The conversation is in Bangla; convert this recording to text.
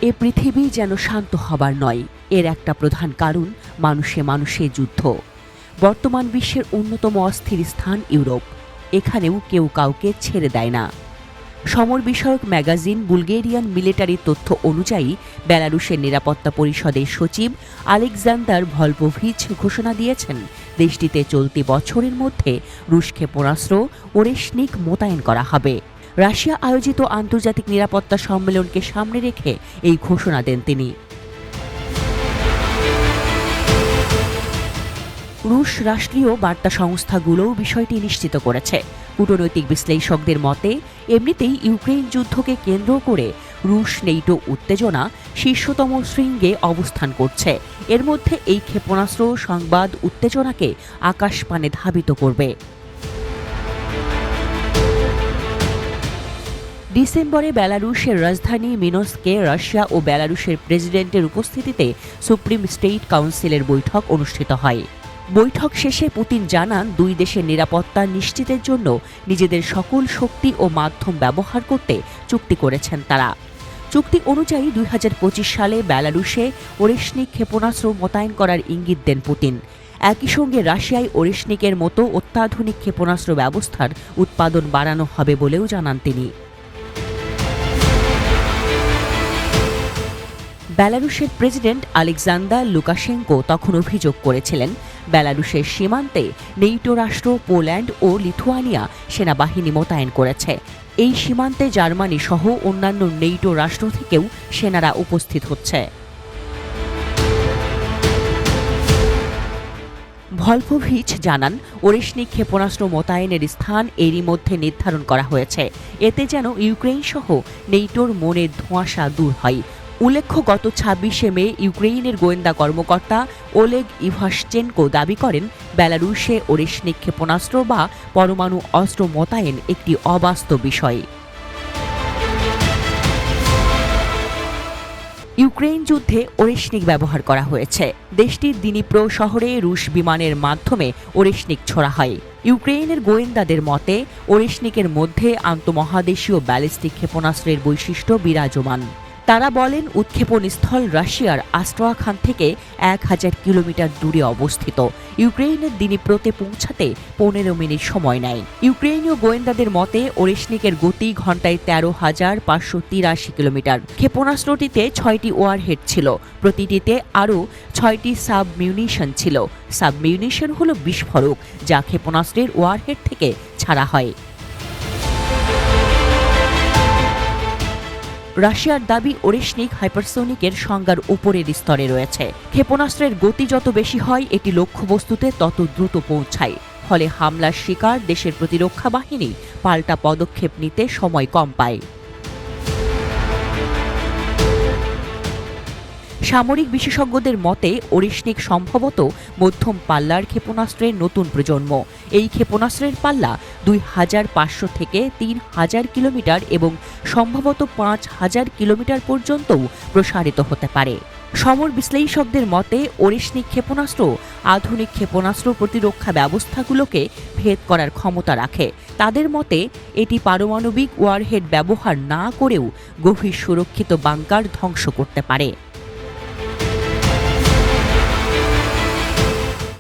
এ পৃথিবী যেন শান্ত হবার নয়, এর একটা প্রধান কারণ মানুষে মানুষে যুদ্ধ। বর্তমান বিশ্বের অন্যতম অস্থির স্থান ইউরোপ। এখানেও কেউ কাউকে ছেড়ে দেয় না। সমর বিষয়ক ম্যাগাজিন বুলগেরিয়ান মিলিটারি তথ্য অনুযায়ী বেলারুশের নিরাপত্তা পরিষদের সচিব আলেকজান্ডার ভলপোভিচ ঘোষণা দিয়েছেন, দেশটিতে চলতি বছরের মধ্যে রুশ ক্ষেপণাস্ত্র ওরেশনিক মোতায়েন করা হবে। রাশিয়া আয়োজিত আন্তর্জাতিক নিরাপত্তা সম্মেলনকে সামনে রেখে এই ঘোষণা দেন তিনি। রুশ রাষ্ট্রীয় বার্তা সংস্থাগুলোও বিষয়টি নিশ্চিত করেছে। কূটনৈতিক বিশ্লেষকদের মতে, এমনিতেই ইউক্রেন যুদ্ধকে কেন্দ্র করে রুশ নেটো উত্তেজনা শীর্ষতম শৃঙ্গে অবস্থান করছে। এর মধ্যে এই ক্ষেপণাস্ত্র সংবাদ উত্তেজনাকে আকাশপানে ধাবিত করবে। ডিসেম্বরে বেলারুশের রাজধানী মিনস্কে রাশিয়া ও বেলারুশের প্রেসিডেন্টের উপস্থিতিতে সুপ্রিম স্টেট কাউন্সিলের বৈঠক অনুষ্ঠিত হয়। বৈঠক শেষে পুতিন জানান, দুই দেশের নিরাপত্তা নিশ্চিতের জন্য নিজেদের সকল শক্তি ও মাধ্যম ব্যবহার করতে চুক্তি করেছেন তারা। চুক্তি অনুযায়ী 2025 সালে বেলারুশে ওরেশনিক ক্ষেপণাস্ত্র মোতায়েন করার ইঙ্গিত দেন পুতিন। একই সঙ্গে রাশিয়ায় ওরেশনিকের মতো অত্যাধুনিক ক্ষেপণাস্ত্র ব্যবস্থার উৎপাদন বাড়ানো হবে বলেও জানান তিনি। বেলারুশের প্রেসিডেন্ট আলেকজান্ডার লুকাশেঙ্কো তখন অভিযোগ করেছিলেন, বেলারুশের সীমান্তে নেটো রাষ্ট্র পোল্যান্ড ও লিথুয়ানিয়া সেনাবাহিনী মোতায়েন করেছে। এই সীমান্তে জার্মানি সহ অন্যান্য নেটো রাষ্ট্র থেকেও সেনারা উপস্থিত হচ্ছে। ভলপোভিচ জানান, ওরেশনিক ক্ষেপণাস্ত্র মোতায়েনের স্থান এরই মধ্যে নির্ধারণ করা হয়েছে, এতে যেন ইউক্রেন সহ নেটোর মনের ধোঁয়াশা দূর হয়। উল্লেখ্য, গত 26শে মে ইউক্রেনের গোয়েন্দা কর্মকর্তা ওলেগ ইভাশচেনকো দাবি করেন, বেলারুশে ওরেশনিক ক্ষেপণাস্ত্র বা পরমাণু অস্ত্র মোতায়েন একটি অবাস্তব বিষয়। ইউক্রেন যুদ্ধে ওরেশনিক ব্যবহার করা হয়েছে। দেশটির দিনিপ্রো শহরে রুশ বিমানের মাধ্যমে ওরেশনিক ছোড়া হয়। ইউক্রেনের গোয়েন্দাদের মতে, ওরেশনিকের মধ্যে আন্তঃমহাদেশীয় ব্যালিস্টিক ক্ষেপণাস্ত্রের বৈশিষ্ট্য বিরাজমান। তারা বলেন, উৎক্ষেপণ স্থল রাশিয়ার আস্ট্রাখান থেকে 1000 কিলোমিটার দূরে অবস্থিত। ইউক্রেনের দিনিপ্রোতে পৌঁছাতে 15 মিনিট সময় নেয়। ইউক্রেনীয় গোয়েন্দাদের মতে, ওরেশনিকের গতি ঘন্টায় 13,583 কিলোমিটার। ক্ষেপণাস্ত্রটিতে 6টি ওয়ারহেড ছিল, প্রতিটিতে আরও 6টি সাবমিউনিশন ছিল। সাবমিউনিশন হল বিস্ফোরক, যা ক্ষেপণাস্ত্রের ওয়ারহেড থেকে ছাড়া হয়। রাশিয়ার দাবি, ওরেশনিক হাইপারসোনিকের সংজ্ঞার উপরের স্তরে রয়েছে। ক্ষেপণাস্ত্রের গতি যত বেশি হয়, এটি লক্ষ্যবস্তুতে তত দ্রুত পৌঁছায়। ফলে হামলার শিকার দেশের প্রতিরক্ষা বাহিনী পাল্টা পদক্ষেপ নিতে সময় কম পায়। সামরিক বিশেষজ্ঞদের মতে, ওরেশনিক সম্ভবত মধ্যম পাল্লার ক্ষেপণাস্ত্রের নতুন প্রজন্ম। এই ক্ষেপণাস্ত্রের পাল্লা 2500 থেকে 3000 কিলোমিটার এবং সম্ভবত 5000 কিলোমিটার পর্যন্তও প্রসারিত হতে পারে। সমর বিশ্লেষকদের মতে, ওরেশনিক ক্ষেপণাস্ত্র আধুনিক ক্ষেপণাস্ত্র প্রতিরক্ষা ব্যবস্থাগুলোকে ভেদ করার ক্ষমতা রাখে। তাদের মতে, এটি পারমাণবিক ওয়ারহেড ব্যবহার না করেও গভীর সুরক্ষিত বাংকার ধ্বংস করতে পারে।